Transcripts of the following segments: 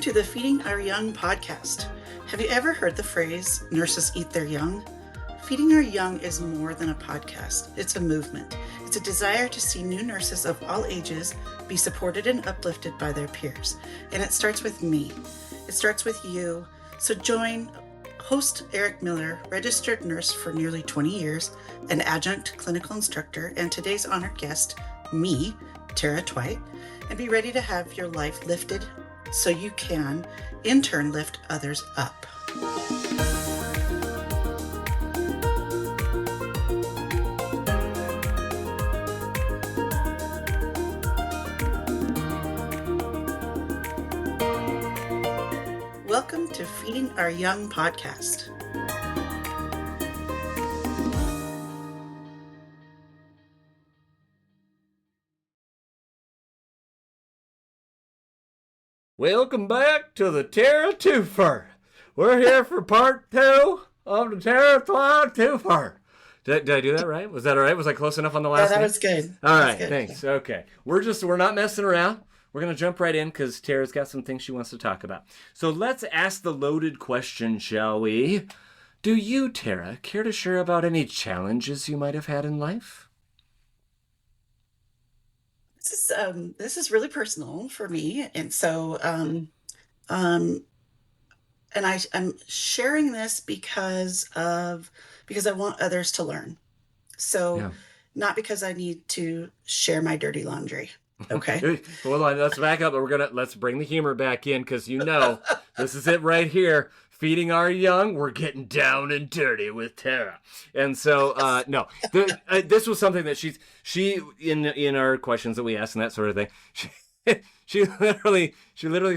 to the Feeding Our Young podcast. Have you ever heard the phrase, nurses eat their young? Feeding Our Young is more than a podcast. It's a movement. It's a desire to see new nurses of all ages be supported and uplifted by their peers. And it starts with me. It starts with you. So join host Eric Miller, registered nurse for nearly 20 years, an adjunct clinical instructor, and today's honored guest, me, Tera Tveit, and be ready to have your life lifted so you can, in turn, lift others up. Welcome to Feeding Our Young podcast. Welcome back to the Tera Twofer. We're here for part 2 of the Tera Tveit Twofer. Did I do that right? Was that all right? Was I close enough on the last Yeah, that name? was good. All That right, was good. thanks. Okay. We're not messing around. We're going to jump right in because Tara's got some things she wants to talk about. So let's ask the loaded question, shall we? Do you, Tara, care to share about any challenges you might have had in life? This is really personal for me, and so I'm sharing this because I want others to learn. So, Yeah. not because I need to share my dirty laundry. Okay. Hold on, let's back up. Let's bring the humor back in because this is it right here. Feeding Our Young, we're getting down and dirty with Tara. And so, this was something that she in our questions that we asked and that sort of thing. She literally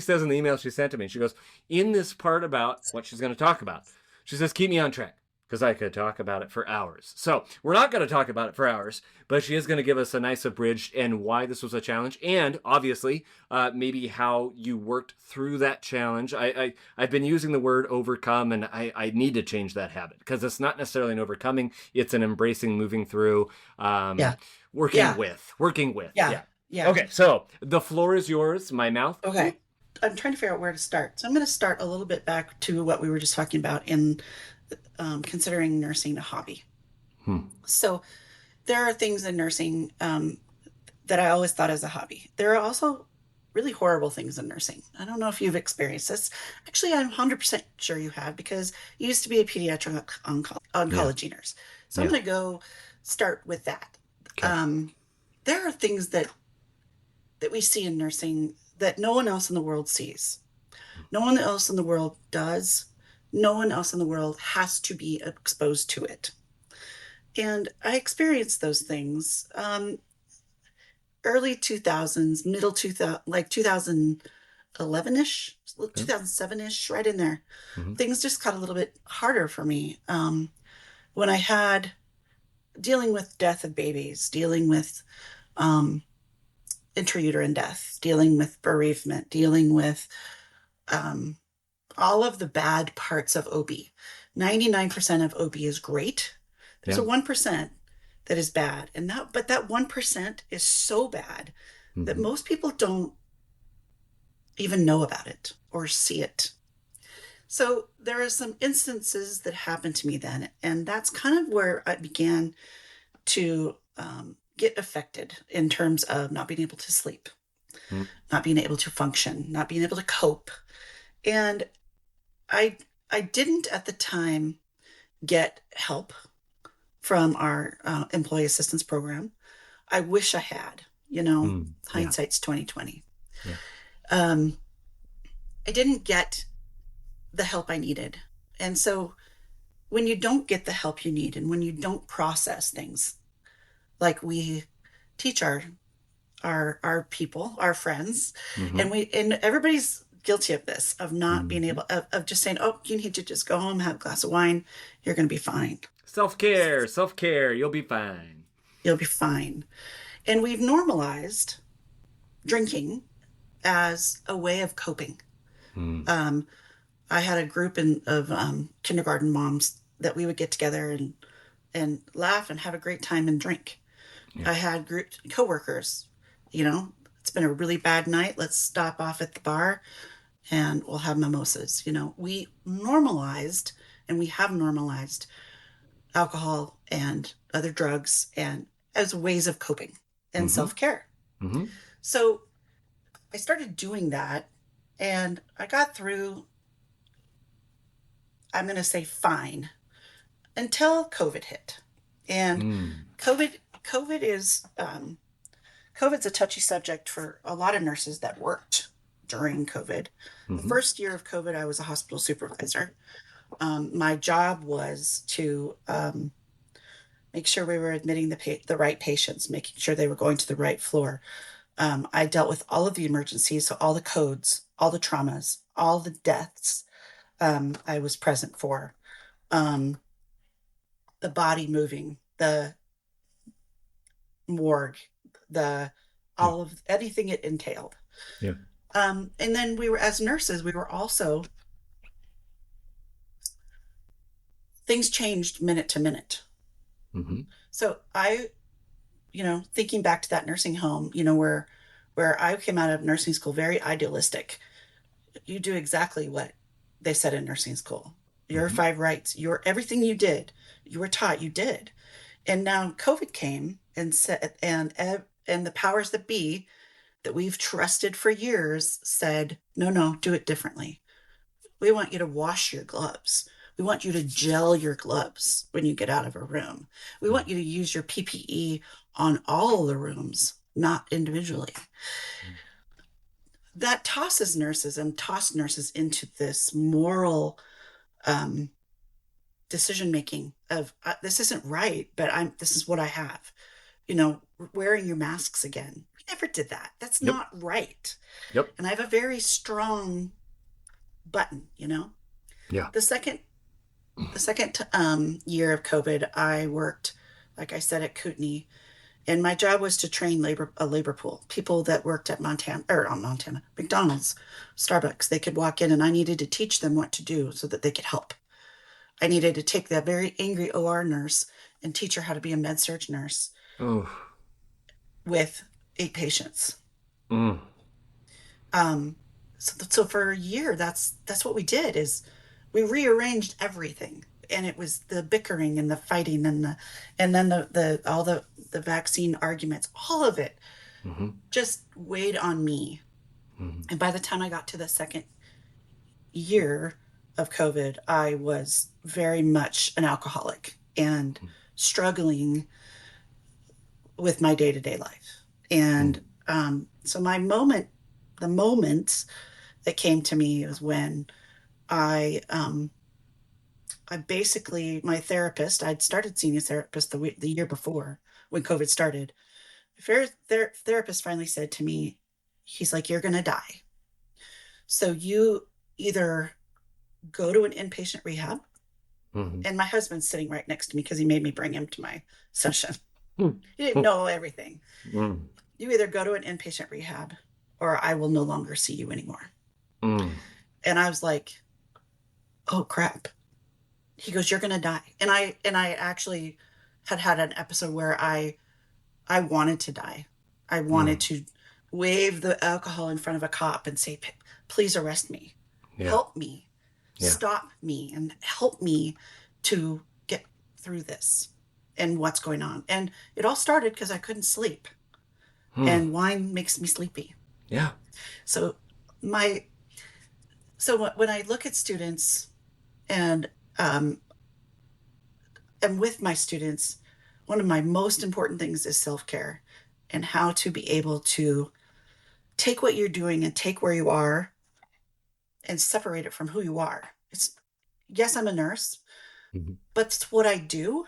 says in the email she sent to me, she goes, in this part about what she's going to talk about, she says, keep me on track because I could talk about it for hours. So we're not going to talk about it for hours, but she is going to give us a nice abridged and why this was a challenge, and obviously maybe how you worked through that challenge. I've been using the word overcome, and I need to change that habit because it's not necessarily an overcoming; it's an embracing, moving through, working with. Yeah. Okay, so the floor is yours. My mouth. Okay. I'm trying to figure out where to start. So I'm going to start a little bit back to what we were just talking about in considering nursing a hobby. So there are things in nursing that I always thought as a hobby. There are also really horrible things in nursing. I don't know if you've experienced this. Actually, I'm 100% sure you have because you used to be a pediatric oncology nurse. So I'm going to go start with that. Okay. There are things that we see in nursing that no one else in the world sees. No one else in the world does. No one else in the world has to be exposed to it. And I experienced those things early 2000s, middle 2000, like 2011-ish, 2007-ish, right in there. Mm-hmm. Things just got a little bit harder for me when I had dealing with death of babies, dealing with intrauterine death, dealing with bereavement, dealing with all of the bad parts of OB. 99% of OB is great. There's a 1% that is bad. But that 1% is so bad that most people don't even know about it or see it. So there are some instances that happened to me then, and that's kind of where I began to get affected in terms of not being able to sleep, not being able to function, not being able to cope. And I didn't at the time get help from our employee assistance program. I wish I had, hindsight's 2020. Yeah. I didn't get the help I needed. And so when you don't get the help you need and when you don't process things like we teach our people, our friends, and everybody's guilty of this, of not being able, of just saying, oh, you need to just go home, have a glass of wine, you're going to be fine. Self-care, you'll be fine. You'll be fine. And we've normalized drinking as a way of coping. I had a group of kindergarten moms that we would get together and laugh and have a great time and drink. Yeah. I had coworkers, it's been a really bad night. Let's stop off at the bar and we'll have mimosas. We normalized and we have normalized alcohol and other drugs and as ways of coping and Mm-hmm. self-care. Mm-hmm. So I started doing that and I got through, I'm going to say fine, until COVID hit. And Mm. COVID, COVID is, COVID's a touchy subject for a lot of nurses that worked during COVID. The Mm-hmm. first year of COVID, I was a hospital supervisor. My job was to make sure we were admitting the right patients, making sure they were going to the right floor. I dealt with all of the emergencies, so all the codes, all the traumas, all the deaths. I was present for um, the body moving, the morgue, the Yeah. all of anything it entailed. Yeah. And then we were, as nurses, we were also, things changed minute to minute. Mm-hmm. So thinking back to that nursing home, where I came out of nursing school very idealistic. You do exactly what they said in nursing school. Your Mm-hmm. five rights, your everything you did, you were taught, you did. And now COVID came and said, and the powers that be that we've trusted for years said, no, no, do it differently. We want you to wash your gloves. We want you to gel your gloves when you get out of a room. We want you to use your PPE on all the rooms, not individually. That tosses nurses and tossed nurses into this moral um, decision making of this isn't right, but this is what I have. Wearing your masks again. We never did that. That's Yep. not right. Yep. And I have a very strong button. Yeah. The second year of COVID, I worked, like I said, at Kootenai, and my job was to train a labor pool, people that worked at McDonald's, Starbucks. They could walk in, and I needed to teach them what to do so that they could help. I needed to take that very angry OR nurse and teach her how to be a med surg nurse Oh. with 8 patients. Mm. Um, so for a year, that's what we did is we rearranged everything, and it was the bickering and the fighting and then the all the vaccine arguments, all of it Mm-hmm. just weighed on me. Mm-hmm. And by the time I got to the second year of COVID, I was very much an alcoholic and struggling with my day to day life. And so the moment that came to me was when I, I basically, my therapist, I'd started seeing a therapist the year before when COVID started. The therapist finally said to me, he's like, you're going to die. So you either go to an inpatient rehab, Mm-hmm. and my husband's sitting right next to me because he made me bring him to my session. Mm. He didn't know everything. Mm. You either go to an inpatient rehab or I will no longer see you anymore. Mm. And I was like, oh crap. He goes, you're going to die. And I actually had an episode where I wanted to die. I wanted Mm. to wave the alcohol in front of a cop and say, please arrest me. Yeah. Help me. Yeah. Stop me and help me to get through this and what's going on. And it all started because I couldn't sleep. Mm. And wine makes me sleepy. Yeah. So when I look at students and and with my students, one of my most important things is self-care and how to be able to take what you're doing and take where you are and separate it from who you are. It's yes, I'm a nurse, Mm-hmm. but it's what I do.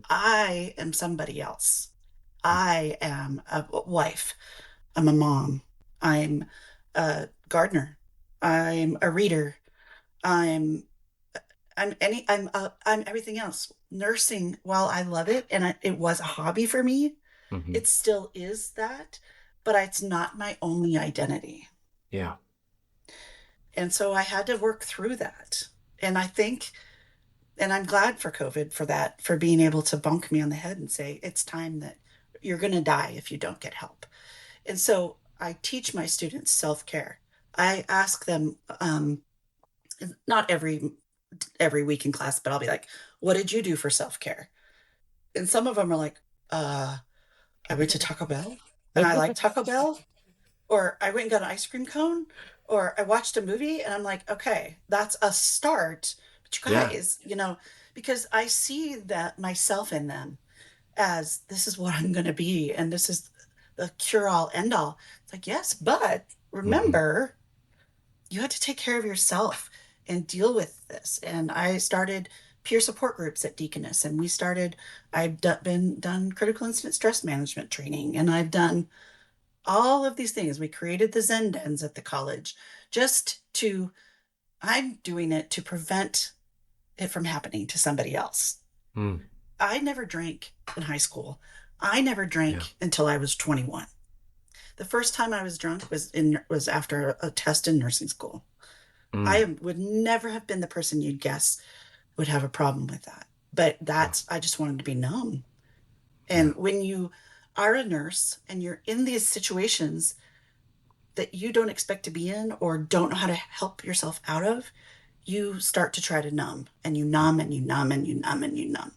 I am somebody else. I am a wife. I'm a mom. I'm a gardener. I'm a reader. I'm I'm everything else. Nursing, while I love it and it was a hobby for me, Mm-hmm. it still is that, but it's not my only identity. Yeah. And so I had to work through that. And I think, and I'm glad for COVID for that, for being able to bonk me on the head and say, it's time that you're going to die if you don't get help. And so I teach my students self care. I ask them, not every week in class, but I'll be like, what did you do for self-care? And some of them are like, uh, I went to Taco Bell and I like Taco Bell, or I went and got an ice cream cone, or I watched a movie, and I'm like, okay, that's a start. But you Yeah. guys, because I see that myself in them as this is what I'm going to be, and this is the cure all end all. It's like, yes, but Hmm. remember, you had to take care of yourself and deal with this. And I started peer support groups at Deaconess, and I've been done critical incident stress management training, and I've done all of these things. We created the Zen dens at the college just to, I'm doing it to prevent it from happening to somebody else. Mm. I never drank in high school. I never Yeah. drank until I was 21. The first time I was drunk was after a test in nursing school. Mm. I would never have been the person you'd guess would have a problem with that. But Yeah. I just wanted to be numb. Yeah. And when you are a nurse and you're in these situations that you don't expect to be in or don't know how to help yourself out of, you start to try to numb, and you numb and you numb and you numb and you numb.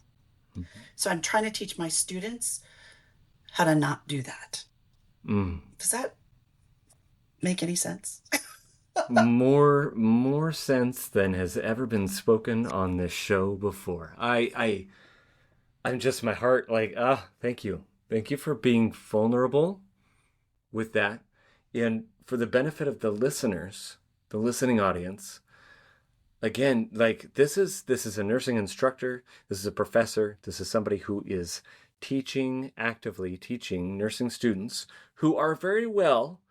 Mhm. So I'm trying to teach my students how to not do that. Mm. Does that make any sense? More sense than has ever been spoken on this show before. I'm just my heart like, thank you. Thank you for being vulnerable with that. And for the benefit of the listeners, the listening audience, again, like this is a nursing instructor, this is a professor, this is somebody who is teaching, actively teaching nursing students who are very well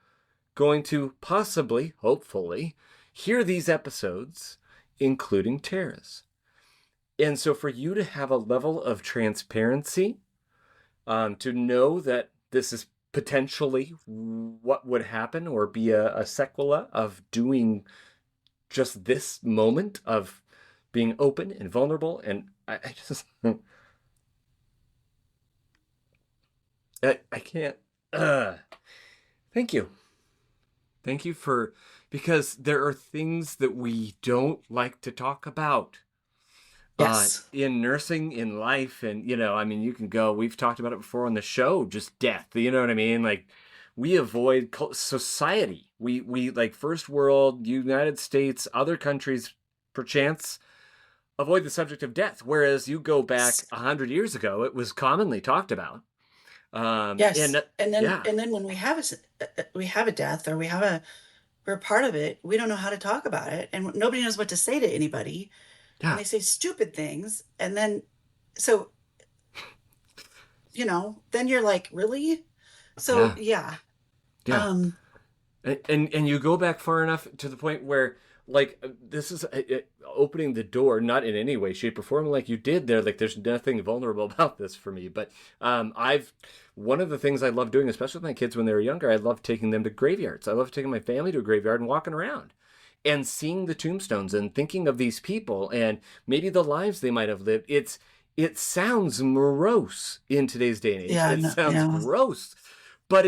going to possibly, hopefully, hear these episodes, including Tara's. And so for you to have a level of transparency, to know that this is potentially what would happen or be a sequela of doing just this moment of being open and vulnerable. And I just, I can't, uh, thank you. Thank you for, because there are things that we don't like to talk about Yes. in nursing, in life. And, I mean, you can go, we've talked about it before on the show, just death. You know what I mean? Like, we avoid society. We like first world, United States, other countries, perchance, avoid the subject of death. Whereas you go back 100 years ago, it was commonly talked about. Yes. And And yeah, then when we have a death, or we're part of it, we don't know how to talk about it, and nobody knows what to say to anybody, and yeah, they say stupid things, and then so then you're like, really? So yeah, yeah. yeah. Um, And you go back far enough to the point where like this is opening the door, not in any way shape or form like you did there, like there's nothing vulnerable about this for me, but I've one of the things I love doing, especially with my kids when they were younger, I love taking them to graveyards. I love taking my family to a graveyard and walking around and seeing the tombstones and thinking of these people and maybe the lives they might have lived. It sounds morose in today's day and age. yeah, It no, sounds yeah. gross, but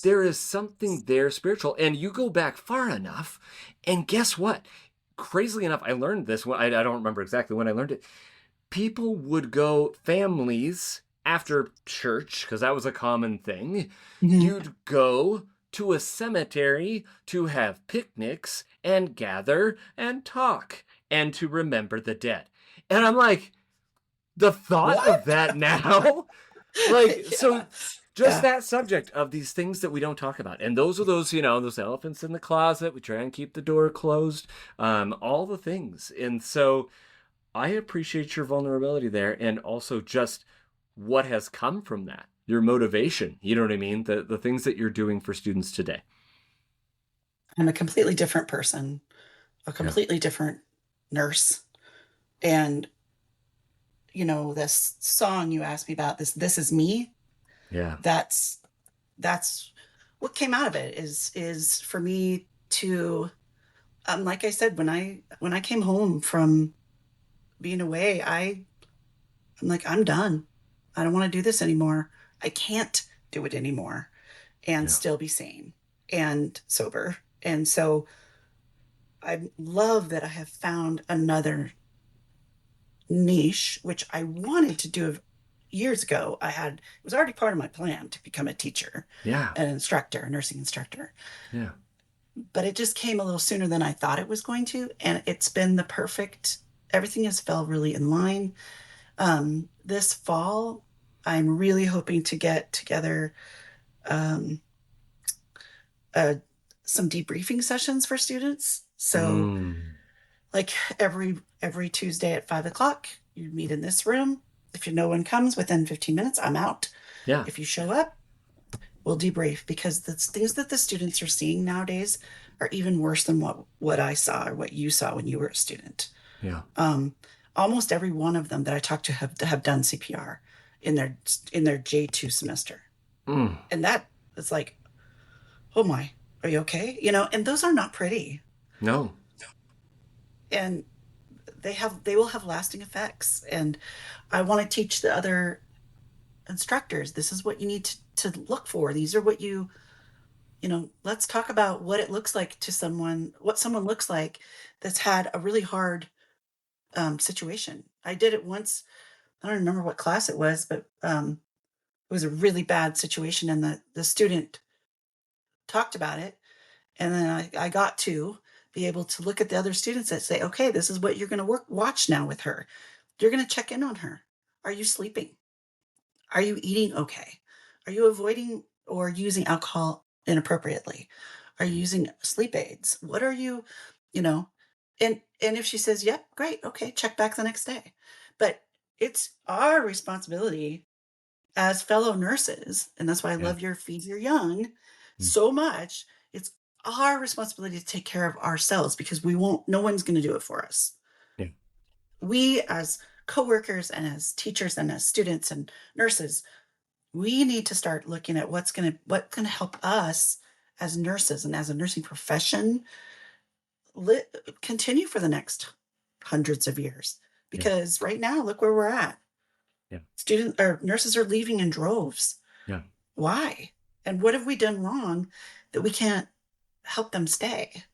there is something there spiritual. And you go back far enough, and guess what? Crazily enough, I learned this. I don't remember exactly when I learned it. People would go, families, after church, because that was a common thing. Mhm. You'd go to a cemetery to have picnics and gather and talk and to remember the dead. And I'm like, the thought of What? that now, like, Yeah. so just Yeah. that subject of these things that we don't talk about. And those are those elephants in the closet. We try and keep the door closed, all the things. And so I appreciate your vulnerability there, and also just what has come from that, your motivation. You know what I mean? The things that you're doing for students today. I'm a completely different person, a Yeah. completely different nurse. And this song you asked me about, this is me. Yeah. That's that's what came out of it is for me to, like I said, when I came home from being away, I'm like, I'm done. I don't want to do this anymore. I can't do it anymore and Yeah. still be sane and sober. And so I love that I have found another niche, which I wanted to do years ago. It was already part of my plan to become a teacher, Yeah. an instructor, a nursing instructor. Yeah. But it just came a little sooner than I thought it was going to. And it's been everything has fell really in line. This fall, I'm really hoping to get together um, uh, some debriefing sessions for students. So Mm. like every Tuesday at 5 o'clock, you meet in this room. If no one comes within 15 minutes, I'm out. Yeah. If you show up, we'll debrief because the things that the students are seeing nowadays are even worse than what I saw or what you saw when you were a student. Yeah. Um, Almost every one of them that I talked to have done CPR in their J2 semester, Mm. and that is like, oh my, are you okay? And those are not pretty, No. and they will have lasting effects. And I want to teach the other instructors, this is what you need to look for. These are let's talk about what it looks like what someone looks like that's had a really hard situation. I did it once. I don't remember what class it was, but it was a really bad situation, and the student talked about it, and then I got to be able to look at the other students and say, okay, this is what you're going to watch now with her. You're going to check in on her. Are you sleeping? Are you eating okay? Are you avoiding or using alcohol inappropriately? Are you using sleep aids? What are you, you know? And if she says, "Yep, great, okay," check back the next day. But it's our responsibility as fellow nurses, and that's why I Yeah. love your Feed Your Young Mm. so much. It's our responsibility to take care of ourselves because no one's going to do it for us. Yeah. We as coworkers and as teachers and as students and nurses, we need to start looking at what's gonna help us as nurses and as a nursing profession continue for the next hundreds of years. Yeah. Because right now, look where we're at. Yeah. Students or nurses are leaving in droves. Yeah. Why? And what have we done wrong that we can't help them stay?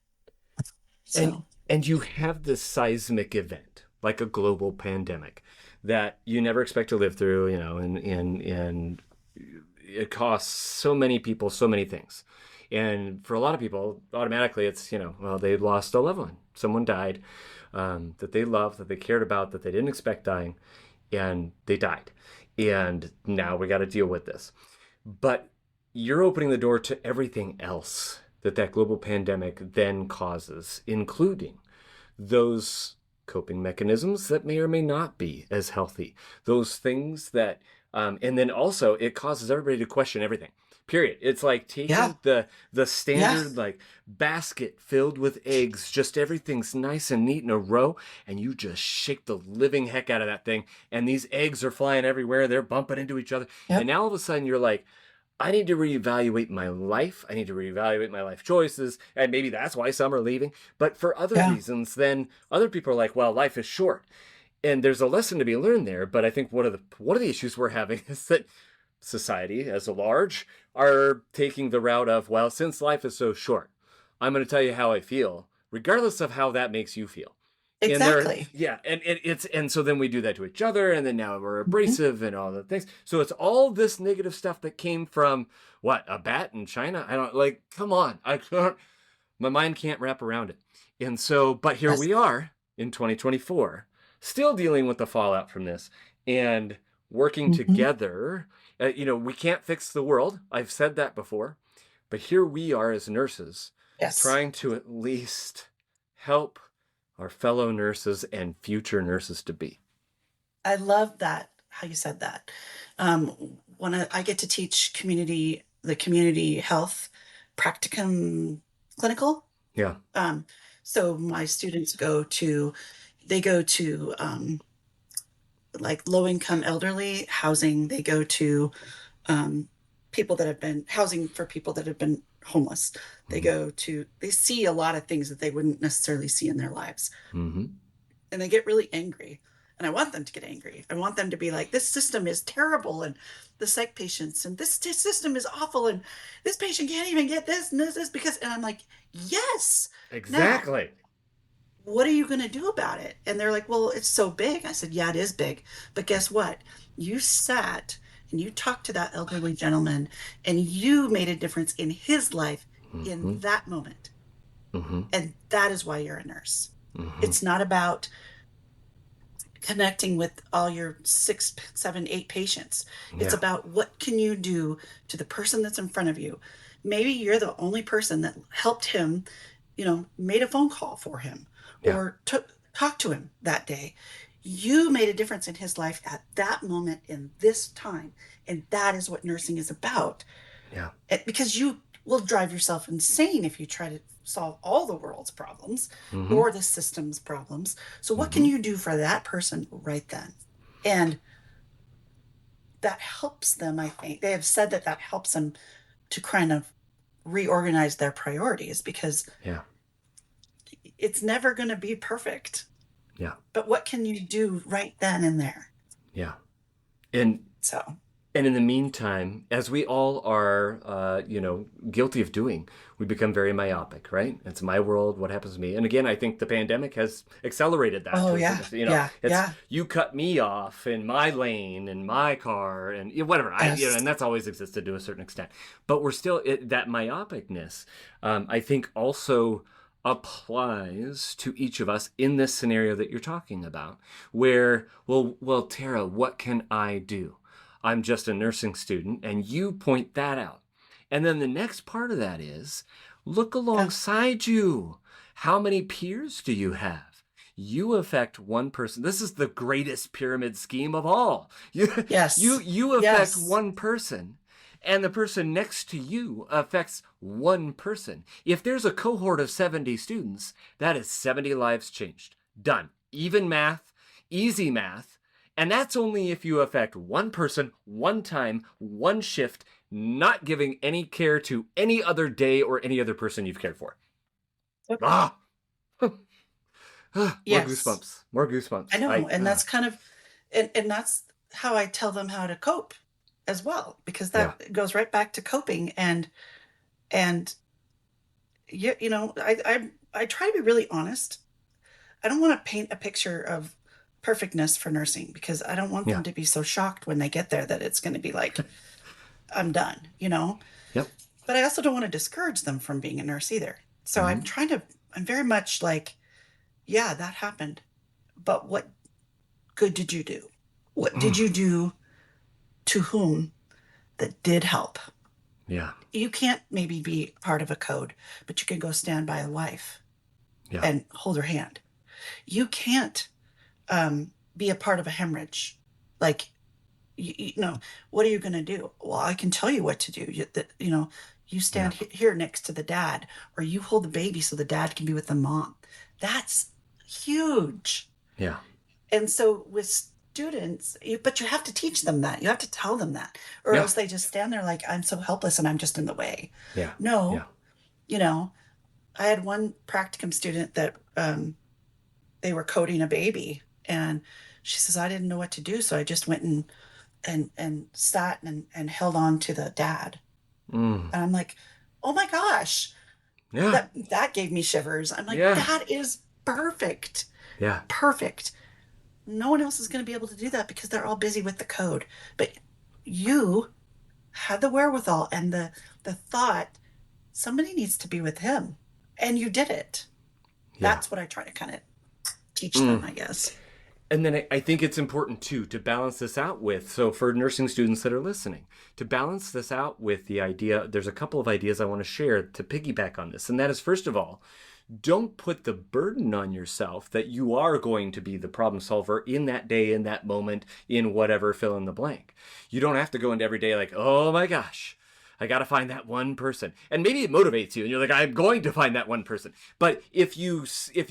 And So and you have this seismic event, like a global pandemic, that you never expect to live through, and it costs so many people so many things. And for a lot of people, automatically it's, well, they lost a loved one. Someone died that they loved, that they cared about, that they didn't expect dying, and they died. And now we got to deal with this. But you're opening the door to everything else that global pandemic then causes, including those coping mechanisms that may or may not be as healthy, those things that, and then also it causes everybody to question everything. Period. It's like yeah, taking the yeah, standard like basket filled with eggs, just everything's nice and neat in a row, and you just shake the living heck out of that thing, and these eggs are flying everywhere, they're bumping into each other, and yep, now all of a sudden you're like, I need to reevaluate my life. I need to reevaluate my life choices. And maybe that's why some are leaving. But for other yeah, reasons, then other people are like, well, life is short. And there's a lesson to be learned there. But I think one of the issues we're having is that society as a large are taking the route of, well, since life is so short, I'm going to tell you how I feel, regardless of how that makes you feel. And there, exactly. yeah, and so then we do that to each other, and then now we're Mhm. abrasive and all the things. So it's all this negative stuff that came from what, a bat in China? I don't, like, come on, I can't, my mind can't wrap around it. And so, but here Yes. we are in 2024, still dealing with the fallout from this and working Mhm. together. We can't fix the world. I've said that before, but here we are as nurses Yes. trying to at least help our fellow nurses and future nurses to be. I love that, how you said that. When I get to teach the community health practicum clinical. Yeah. Um, so my students they go to like low income elderly housing. They go to um, people that have been housing for people that have been homeless. Mm-hmm. They see a lot of things that they wouldn't necessarily see in their lives, Mm-hmm. and they get really angry. And I want them to get angry. I want them to be like, this system is terrible. And the psych patients, and this system is awful, and this patient can't even get this and this because, and I'm like, yes. Now, Exactly. what are you going to do about it? And they're like, well, it's so big. I said, yeah, it is big. But guess what? You sat and you talked to that elderly gentleman and you made a difference in his life in Mm-hmm. that moment. Mm-hmm. And that is why you're a nurse. Mm-hmm. It's not about connecting with all your 6, 7, 8 patients. It's Yeah. about what can you do to the person that's in front of you. Maybe you're the only person that helped him, made a phone call for him Yeah. or talked to him that day. You made a difference in his life at that moment in this time. And that is what nursing is about. Yeah. Because you will drive yourself insane if you try to solve all the world's problems Mm-hmm. or the system's problems. So what can Mm-hmm. you do for that person right then? And that helps them, I think. They have said that helps them to kind of reorganize their priorities because Yeah. it's never going to be perfect. Yeah. But what can you do right then and there? Yeah. And So, And in the meantime, as we all are, guilty of doing, we become very myopic, right? It's my world. What happens to me? And again, I think the pandemic has accelerated that. oh, yeah, yeah, It's yeah, you cut me off in my lane, in my car, and whatever. yes, And that's always existed to a certain extent. But we're still that myopicness. I think also applies to each of us in this scenario that you're talking about, where, well, Tara, what can I do? I'm just a nursing student, and you point that out. And then the next part of that is look yeah, alongside you. How many peers do you have? You affect one person. This is the greatest pyramid scheme of all. yes, You affect yes, one person, and the person next to you affects one person. If there's a cohort of 70 students, that is 70 lives changed. Done. Even math, easy math. And that's only if you affect one person, one time, one shift, not giving any care to any other day or any other person you've cared for. yep, Ah! More yes. goosebumps. More goosebumps. I know, and that's kind of, and that's how I tell them how to cope as well, because Yeah. that goes right back to coping. And I try to be really honest. I don't want to paint a picture of perfectness for nursing because I don't want Yeah. them to be so shocked when they get there that it's going to be like I'm done. Yep. But I also don't want to discourage them from being a nurse either. So Mm-hmm. I'm very much like, yeah, that happened. But what good did you do? What did you do to whom that did help? Yeah. You can't maybe be part of a code, but you can go stand by a wife Yeah. and hold her hand. You can't be a part of a hemorrhage. Like, what are you going to do? Well, I can tell you what to do. You stand Yeah. here next to the dad, or you hold the baby so the dad can be with the mom. That's huge. Yeah. And so with students, but you have to teach them that. You have to tell them that, or Yeah. else they just stand there like, I'm so helpless and I'm just in the way. Yeah. No, Yeah. I had one practicum student that they were coding a baby, and she says, I didn't know what to do, so I just went and sat and held on to the dad. Mm. And I'm like, oh my gosh, Yeah. that gave me shivers. I'm like, Yeah. that is perfect. Yeah. Perfect. No one else is going to be able to do that because they're all busy with the code. But you had the wherewithal and the thought, somebody needs to be with him. And you did it. Yeah. That's what I try to kind of teach them, I guess. And then I think it's important, too, to balance this out with, so for nursing students that are listening, to balance this out with the idea, there's a couple of ideas I want to share to piggyback on this. And that is, first of all, don't put the burden on yourself that you are going to be the problem solver in that day, in that moment, in whatever, fill in the blank. You don't have to go into every day like, oh my gosh, I got to find that one person. And maybe it motivates you and you're like, I'm going to find that one person. But if you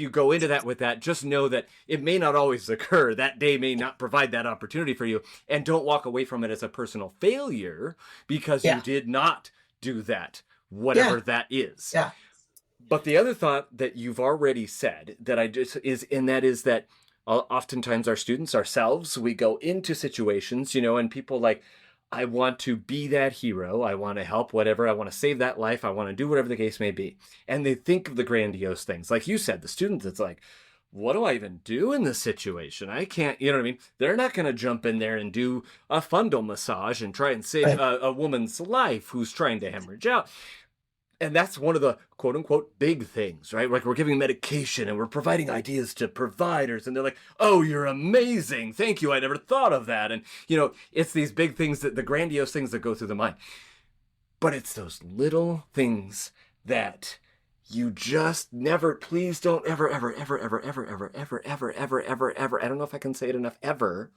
go into that with that, just know that it may not always occur. That day may not provide that opportunity for you. And don't walk away from it as a personal failure because Yeah. you did not do that, whatever Yeah. that is. Yeah. But the other thought that you've already said that is that oftentimes our students, ourselves, we go into situations, and people like, I want to be that hero. I want to help whatever. I want to save that life. I want to do whatever the case may be. And they think of the grandiose things. Like you said, the student that's like, what do I even do in this situation? I can't, you know what I mean? They're not going to jump in there and do a fundal massage and try and save a woman's life who's trying to hemorrhage out. And that's one of the quote unquote big things, right? Like we're giving medication and we're providing ideas to providers and they're like, oh, you're amazing. Thank you. I never thought of that. And, you know, it's these big things that the grandiose things that go through the mind. But it's those little things that you just never, please don't ever, ever, ever, ever, ever, ever, ever, ever, ever, ever, ever, I don't know if I can say it enough, ever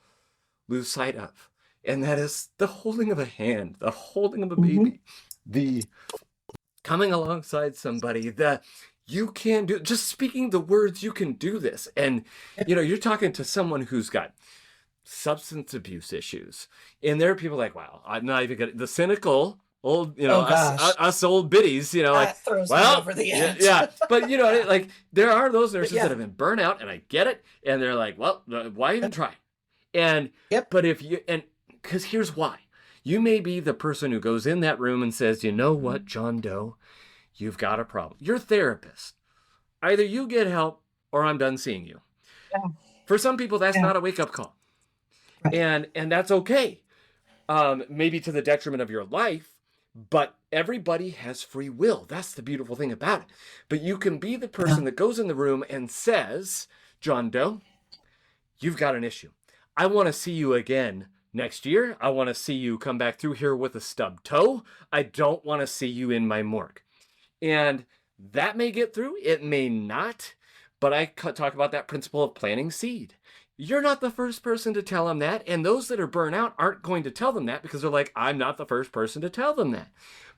lose sight of. And that is the holding of a hand, the holding of a baby, the coming alongside somebody that you can do, just speaking the words, you can do this. And, you know, you're talking to someone who's got substance abuse issues. And there are people like, wow, I'm not even gonna, the cynical old, you know, us old biddies, you know, that like, throws me over the edge. Yeah. But, you know, like there are those nurses that have been burnt out and I get it. And they're like, well, why even try? And, but if you, and because here's why. You may be the person who goes in that room and says, you know what, John Doe, you've got a problem. You're a therapist. Either you get help or I'm done seeing you. Yeah. For some people, that's not a wake-up call. Right. And that's okay. Maybe to the detriment of your life, but everybody has free will. That's the beautiful thing about it. But you can be the person that goes in the room and says, John Doe, you've got an issue. I want to see you again next year. I want to see you come back through here with a stubbed toe. I don't want to see you in my morgue. And that may get through. It may not. But I talk about that principle of planting seed. You're not the first person to tell them that. And those that are burnt out aren't going to tell them that because they're like, I'm not the first person to tell them that.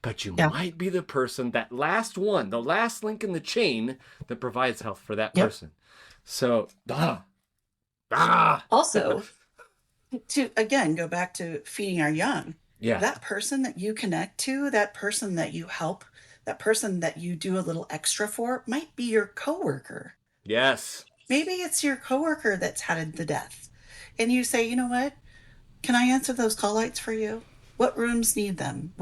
But you might be the person, that last one, the last link in the chain that provides health for that person. So, Also, to again go back to feeding our young, that person that you connect to, that person that you help, that person that you do a little extra for might be your coworker. Yes. Maybe it's your coworker that's had the death, and you say, you know what, can I answer those call lights for you? What rooms need them?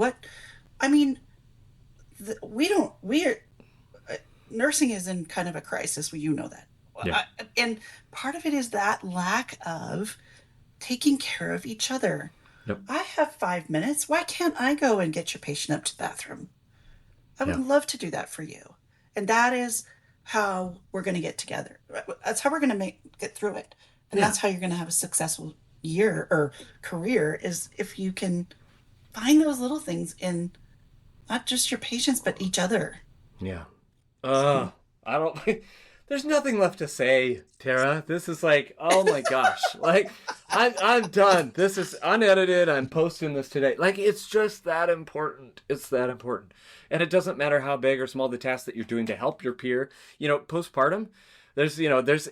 Nursing is in kind of a crisis. You know that. And part of it is that lack of taking care of each other. I have 5 minutes. Why can't I go and get your patient up to the bathroom? I would love to do that for you. And that is how we're going to get together. That's how we're going to get through it. And that's how you're going to have a successful year or career, is if you can find those little things in not just your patients, but each other. Yeah. There's nothing left to say, Tera. This is like, oh my gosh. Like, I'm done. This is unedited. I'm posting this today. Like, it's just that important. It's that important. And it doesn't matter how big or small the task that you're doing to help your peer. You know, postpartum, there's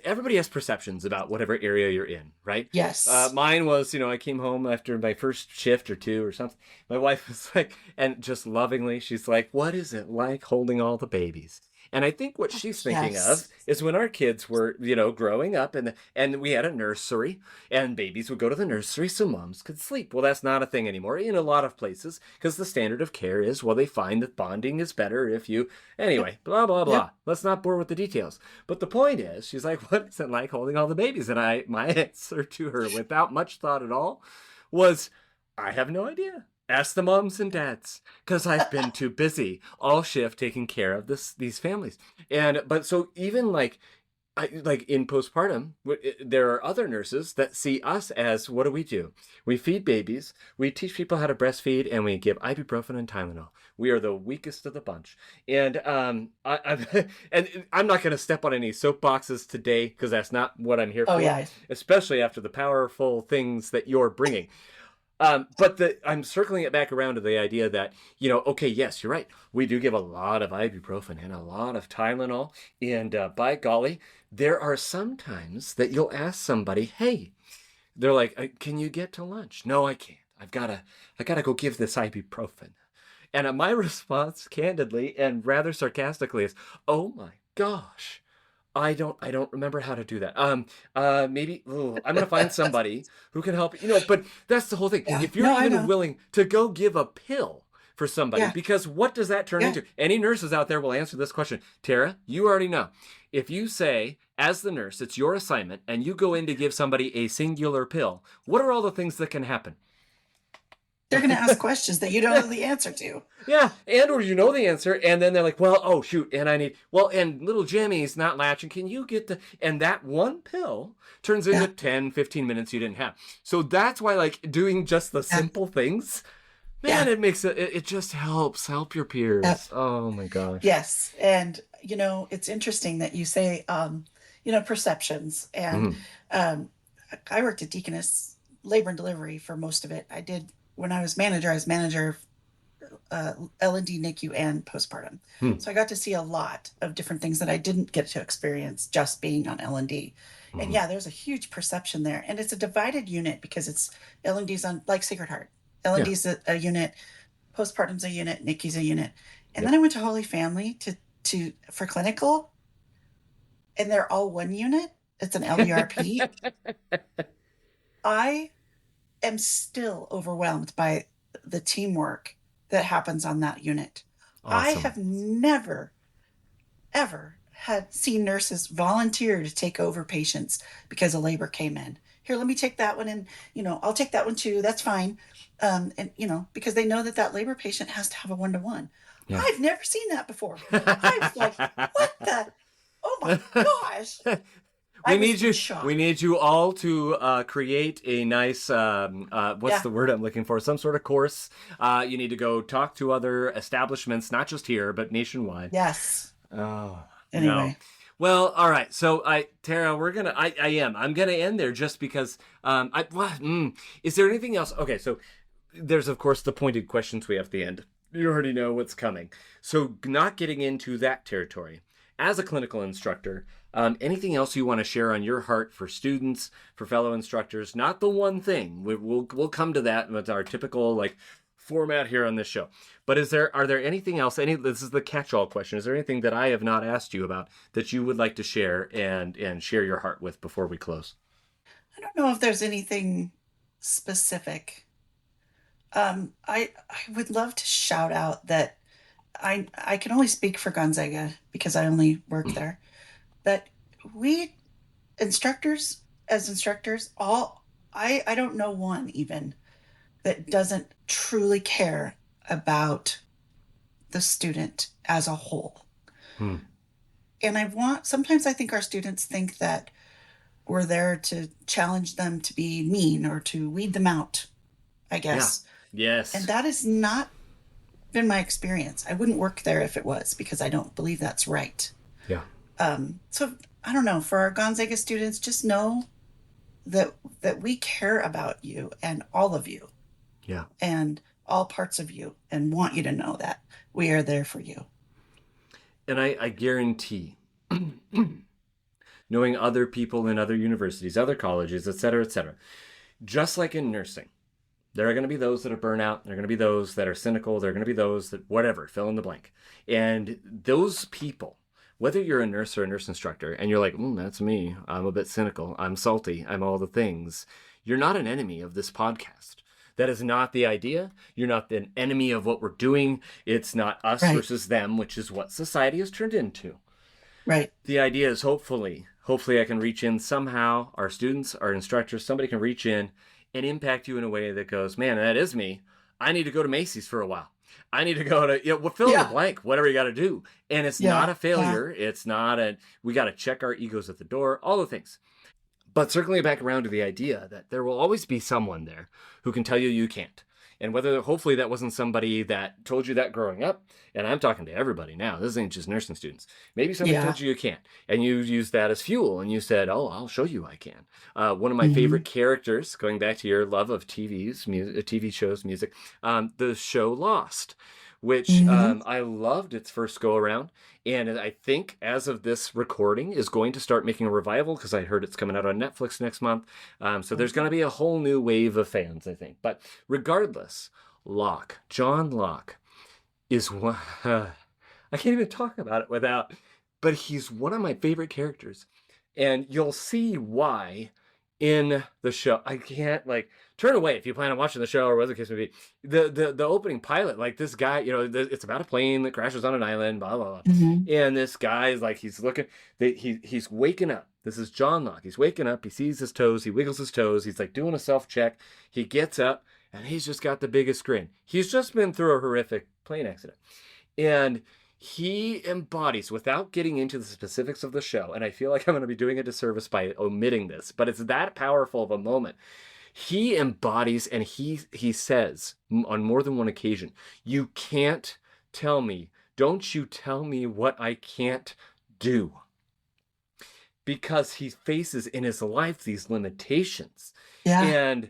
everybody has perceptions about whatever area you're in, right? Yes. Mine was, I came home after my first shift or two or something. My wife was like, and just lovingly, she's like, what is it like holding all the babies? And I think what she's thinking of is when our kids were, growing up and we had a nursery and babies would go to the nursery so moms could sleep. Well, that's not a thing anymore in a lot of places because the standard of care is, well, they find that bonding is better if you, anyway, blah, blah, blah. Let's not bore with the details. But the point is, she's like, what is it like holding all the babies? And my answer to her without much thought at all was, I have no idea. Ask the moms and dads, because I've been too busy all shift taking care of these families. But so even like in postpartum, there are other nurses that see us as, what do? We feed babies, we teach people how to breastfeed, and we give ibuprofen and Tylenol. We are the weakest of the bunch. And and I'm not going to step on any soapboxes today, because that's not what I'm here for, especially after the powerful things that you're bringing. But I'm circling it back around to the idea that, okay, yes, you're right. We do give a lot of ibuprofen and a lot of Tylenol. And by golly, there are some times that you'll ask somebody, hey, they're like, can you get to lunch? No, I can't. I gotta go give this ibuprofen. And my response, candidly and rather sarcastically, is, oh my gosh, I don't remember how to do that. Maybe I'm gonna find somebody who can help. But that's the whole thing. Yeah. If you're No, I even know. willing to go give a pill for somebody, Yeah. because what does that turn Yeah. into? Any nurses out there will answer this question. Tara, you already know. If you say, as the nurse, it's your assignment, and you go in to give somebody a singular pill, what are all the things that can happen? They're going to ask questions that you don't know the answer to. Yeah, and or you know the answer, and then they're like, well, oh shoot, and I need and little Jimmy's not latching. Can you get and that one pill turns into Yeah. 10, 15 minutes you didn't have. So that's why like doing just the Yeah. simple things, man, Yeah. it makes it just help your Yep. peers. Oh my gosh. Yes. And, it's interesting that you say, perceptions. And Mhm. um, I worked at Deaconess labor and delivery for most of it. When I was manager of L&D, NICU, and postpartum. Hmm. So I got to see a lot of different things that I didn't get to experience just being on L&D. And Mhm. yeah, there's a huge perception there. And it's a divided unit because it's L&D's on like Sacred Heart. Yeah. L&D's a unit, postpartum's a unit, NICU's a unit. And Yep. then I went to Holy Family for clinical, and they're all one unit. It's an LURP. I am still overwhelmed by the teamwork that happens on that unit. I Awesome. have never, ever had seen nurses volunteer to take over patients because a labor came in. Here, let me take that one, and I'll take that one too. That's fine, and because they know that labor patient has to have a 1-to-1. Yeah. I've never seen that before. I was like, what the? Oh my gosh! We need you. Shocked. We need you all to create a nice. What's the word I'm looking for? Some sort of course. You need to go talk to other establishments, not just here, but nationwide. Yes. Oh. Anyway. No. Well, all right. So, Tara, I'm gonna end there just because. Is there anything else? Okay, so there's of course the pointed questions we have at the end. You already know what's coming. So, not getting into that territory. As a clinical instructor, anything else you want to share on your heart for students, for fellow instructors? Not the one thing. We'll come to that with our typical format here on this show. But are there anything else? This is the catch-all question. Is there anything that I have not asked you about that you would like to share and share your heart with before we close? I don't know if there's anything specific. I would love to shout out that I can only speak for Gonzaga because I only work there. But we instructors, as instructors, I don't know one even that doesn't truly care about the student as a whole. Hmm. And sometimes I think our students think that we're there to challenge them to be mean or to weed them out, I guess. Yeah. Yes. And that has not been my experience. I wouldn't work there if it was, because I don't believe that's right. Yeah. So I don't know, for our Gonzaga students, just know that we care about you and all of you. Yeah. And all parts of you, and want you to know that we are there for you. And I guarantee, knowing other people in other universities, other colleges, et cetera, just like in nursing, there are going to be those that are burnout. There are going to be those that are cynical. There are going to be those that, whatever, fill in the blank. And those people, whether you're a nurse or a nurse instructor, and you're like, that's me. I'm a bit cynical. I'm salty. I'm all the things. You're not an enemy of this podcast. That is not the idea. You're not an enemy of what we're doing. It's not us versus them, which is what society has turned into. Right. The idea is hopefully I can reach in somehow. Our students, our instructors, somebody can reach in and impact you in a way that goes, man, that is me. I need to go to Macy's for a while. I need to go to, fill in the blank, whatever you got to do. And it's not a failure. Yeah. It's not we got to check our egos at the door, all the things. But circling back around to the idea that there will always be someone there who can tell you can't. And hopefully that wasn't somebody that told you that growing up. And I'm talking to everybody now. This ain't just nursing students. Maybe somebody told you can't. And you used that as fuel. And you said, I'll show you I can. One of my favorite characters, going back to your love of TV shows, music, the show Lost, which I loved its first go around. And I think as of this recording is going to start making a revival because I heard it's coming out on Netflix next month. So there's going to be a whole new wave of fans, I think. But regardless, John Locke is one. I can't even talk about it without. but he's one of my favorite characters. And you'll see why in the show. I can't, like, turn away if you plan on watching the show or whatever the case may be. The opening pilot, like, this guy, it's about a plane that crashes on an island, blah, blah, blah. Mm-hmm. And this guy is like, he's looking, he's waking up. This is John Locke. He's waking up. He sees his toes. He wiggles his toes. He's like doing a self-check. He gets up and he's just got the biggest grin. He's just been through a horrific plane accident. And he embodies, without getting into the specifics of the show, and I feel like I'm going to be doing a disservice by omitting this, but it's that powerful of a moment. He embodies, and he says on more than one occasion, "You can't tell me, don't you tell me what I can't do." Because he faces in his life these limitations. Yeah.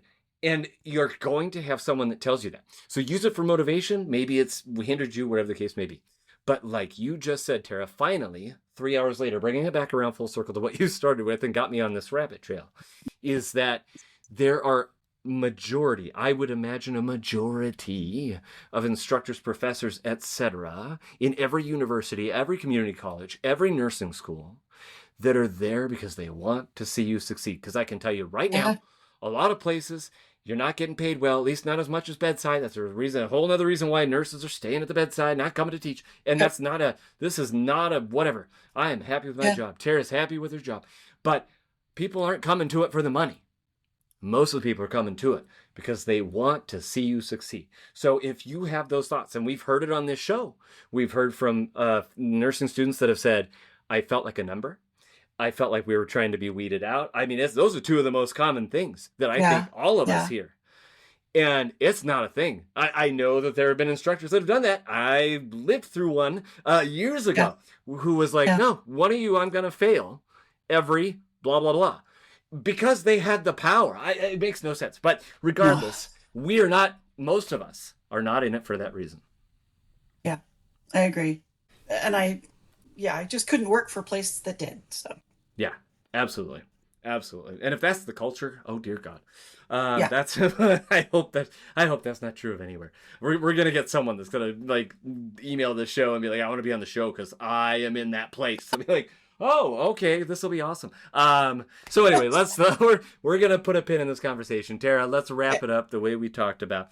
And you're going to have someone that tells you that. So use it for motivation. Maybe it's hindered you, whatever the case may be. But like you just said, Tera, finally, 3 hours later, bringing it back around full circle to what you started with and got me on this rabbit trail, is that there are I would imagine a majority of instructors, professors, etc., in every university, every community college, every nursing school that are there because they want to see you succeed. Because I can tell you right now, a lot of places, you're not getting paid well, at least not as much as bedside. That's a whole other reason why nurses are staying at the bedside, not coming to teach. And this is not a whatever. I am happy with my job. Tera's happy with her job. But people aren't coming to it for the money. Most of the people are coming to it because they want to see you succeed. So if you have those thoughts, and we've heard it on this show, we've heard from nursing students that have said, I felt like a number. I felt like we were trying to be weeded out. I mean, those are two of the most common things that I think all of us hear. And it's not a thing. I know that there have been instructors that have done that. I lived through one years ago who was like, no, one of you, I'm going to fail every blah, blah, blah. Because they had the power. It makes no sense. But regardless, most of us are not in it for that reason. Yeah, I agree. And I just couldn't work for places that did. So. Yeah, absolutely. Absolutely. And if that's the culture, oh dear God. That's I hope that's not true of anywhere. We're going to get someone that's going to like email the show and be like, I want to be on the show because I am in that place. I'll be like, oh, okay, this will be awesome. So anyway, we're going to put a pin in this conversation. Tera, let's wrap it up the way we talked about.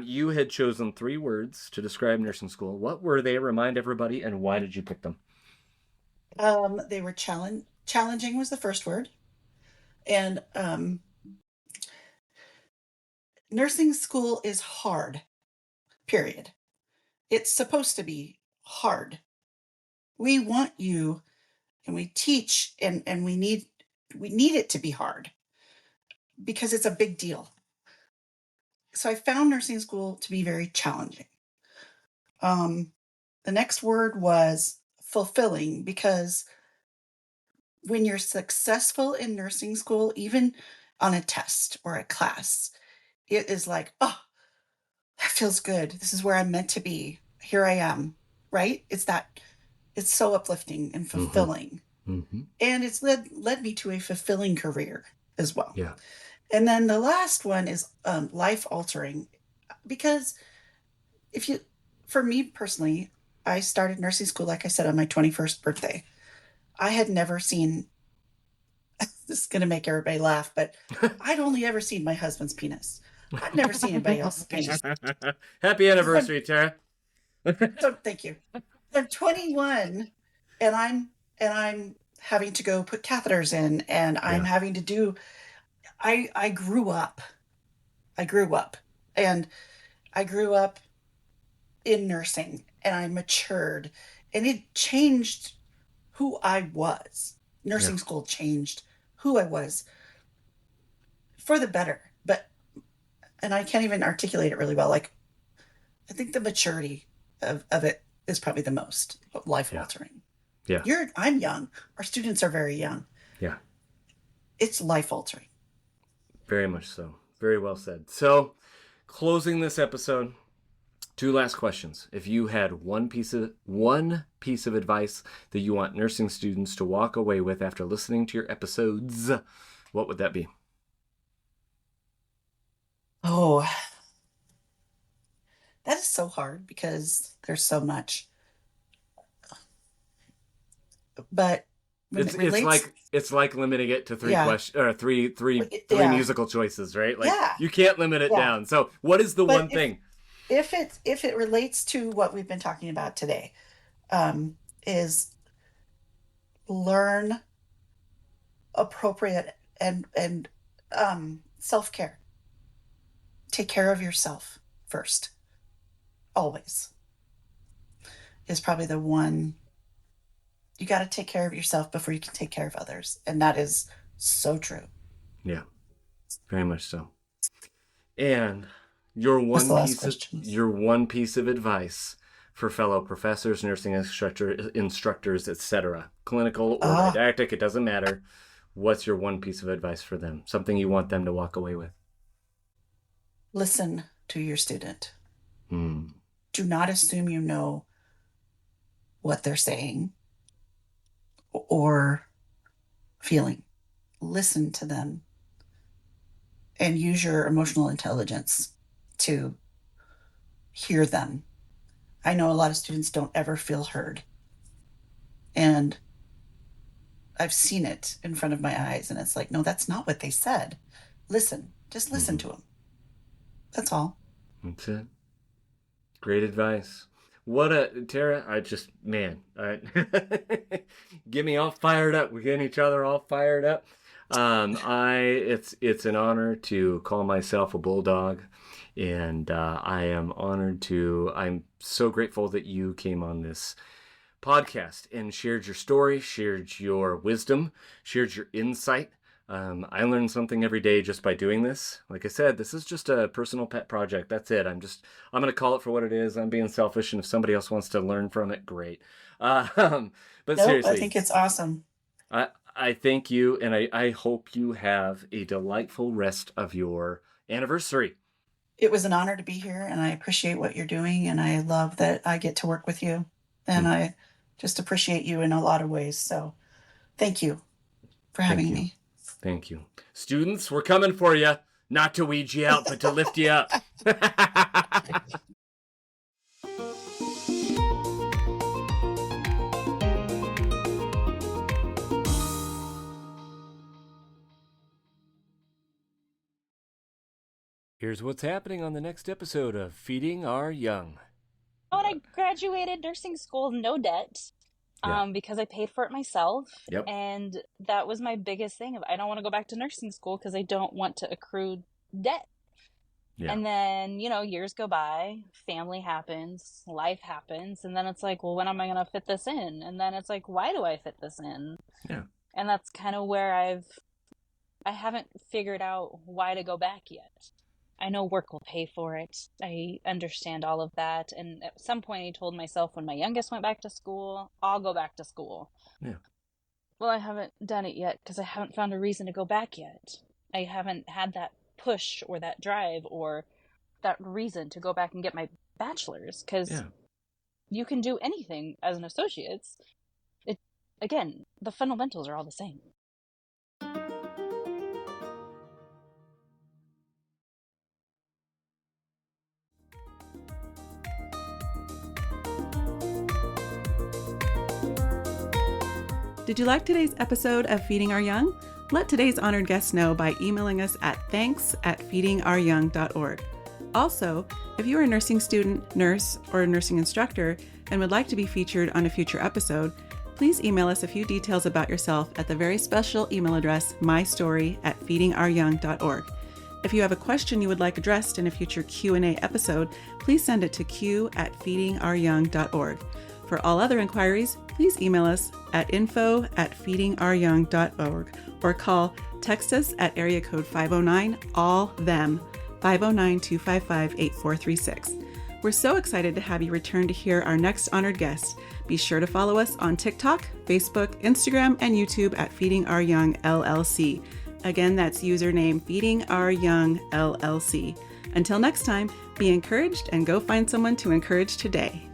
You had chosen 3 words to describe nursing school. What were they? Remind everybody, and why did you pick them? They were challenging was the first word. And nursing school is hard, period. It's supposed to be hard. We want you, and we teach, and we need it to be hard because it's a big deal. So I found nursing school to be very challenging. The next word was fulfilling, because when you're successful in nursing school, even on a test or a class, it is like, oh, that feels good. This is where I'm meant to be. Here I am, right? It's so uplifting and fulfilling. Mm-hmm. And it's led me to a fulfilling career as well. Yeah. And then the last one is life altering, because for me personally, I started nursing school, like I said, on my 21st birthday. I had never seen, this is going to make everybody laugh, but I'd only ever seen my husband's penis. I've never seen anybody else's penis. Happy anniversary, Tera. So thank you. I'm 21 and I'm having to go put catheters in, and I'm having to do, I grew up and I grew up in nursing, and I matured, and it changed who I was. Nursing school changed who I was for the better, and I can't even articulate it really well. Like, I think the maturity of it is probably the most life altering. Yeah. I'm young. Our students are very young. Yeah. It's life altering. Very much so. Very well said. So, closing this episode, 2 last questions. If you had one piece of advice that you want nursing students to walk away with after listening to your episodes, what would that be? Oh, that is so hard because there's so much. But when It's it relates, it's like limiting it to three yeah, questions or three yeah, musical choices, right? Like yeah, you can't limit it yeah. down. So what is the But one thing? if it relates to what we've been talking about today, is learn appropriate and self-care. Take care of yourself first, always, is probably the one. You got to take care of yourself before you can take care of others, and that is so true. Yeah, very much so. And What's the last question? your one piece of advice for fellow professors, nursing instructors, etc., clinical or Ah, didactic, it doesn't matter. What's your one piece of advice for them? Something you want them to walk away with? listen to your student. Hmm. Do not assume you know what they're saying or feeling. Listen to them and use your emotional intelligence to hear them. I know a lot of students don't ever feel heard. And I've seen it in front of my eyes. And it's like, no, that's not what they said. Listen, just listen Mm-hmm. to them. That's all. That's it. Great advice. What a Tara! Get me all fired up. We're getting each other all fired up. It's an honor to call myself a bulldog, and I'm so grateful that you came on this podcast and shared your story, shared your wisdom, shared your insight. I learn something every day just by doing this. Like I said, this is just a personal pet project. That's it. I'm going to call it for what it is. I'm being selfish, and if somebody else wants to learn from it, great. But Nope, I seriously, think it's awesome. I thank you, and I hope you have a delightful rest of your anniversary. It was an honor to be here, and I appreciate what you're doing, and I love that I get to work with you, Hmm. and I just appreciate you in a lot of ways. So thank you for Thank having you. me. Thank you. Students, we're coming for you. Not to weed you out, but to lift you up. Here's what's happening on the next episode of Feeding Our Young. Oh, and I graduated nursing school no debt, Yeah. because I paid for it myself. Yep. And that was my biggest thing. I don't want to go back to nursing school because I don't want to accrue debt. Yeah. And then, years go by, family happens, life happens, and then it's like, well, when am I going to fit this in? And then it's like, why do I fit this in? Yeah. And that's kind of where I haven't figured out why to go back yet. I know work will pay for it. I understand all of that. And at some point I told myself when my youngest went back to school, I'll go back to school. Yeah. Well, I haven't done it yet because I haven't found a reason to go back yet. I haven't had that push or that drive or that reason to go back and get my bachelor's, because you can do anything as an associate's. Again, the fundamentals are all the same. Did you like today's episode of Feeding Our Young? Let today's honored guests know by emailing us at thanks@feedingouryoung.org. Also, if you are a nursing student, nurse, or a nursing instructor and would like to be featured on a future episode, please email us a few details about yourself at the very special email address mystory@feedingouryoung.org. If you have a question you would like addressed in a future Q&A episode, please send it to q@feedingouryoung.org. For all other inquiries, please email us at info@feedingouryoung.org or text us at area code 509-ALL-THEM, 509-255-8436. We're so excited to have you return to hear our next honored guest. Be sure to follow us on TikTok, Facebook, Instagram, and YouTube at Feeding Our Young LLC. Again, that's username Feeding Our Young LLC. Until next time, be encouraged and go find someone to encourage today.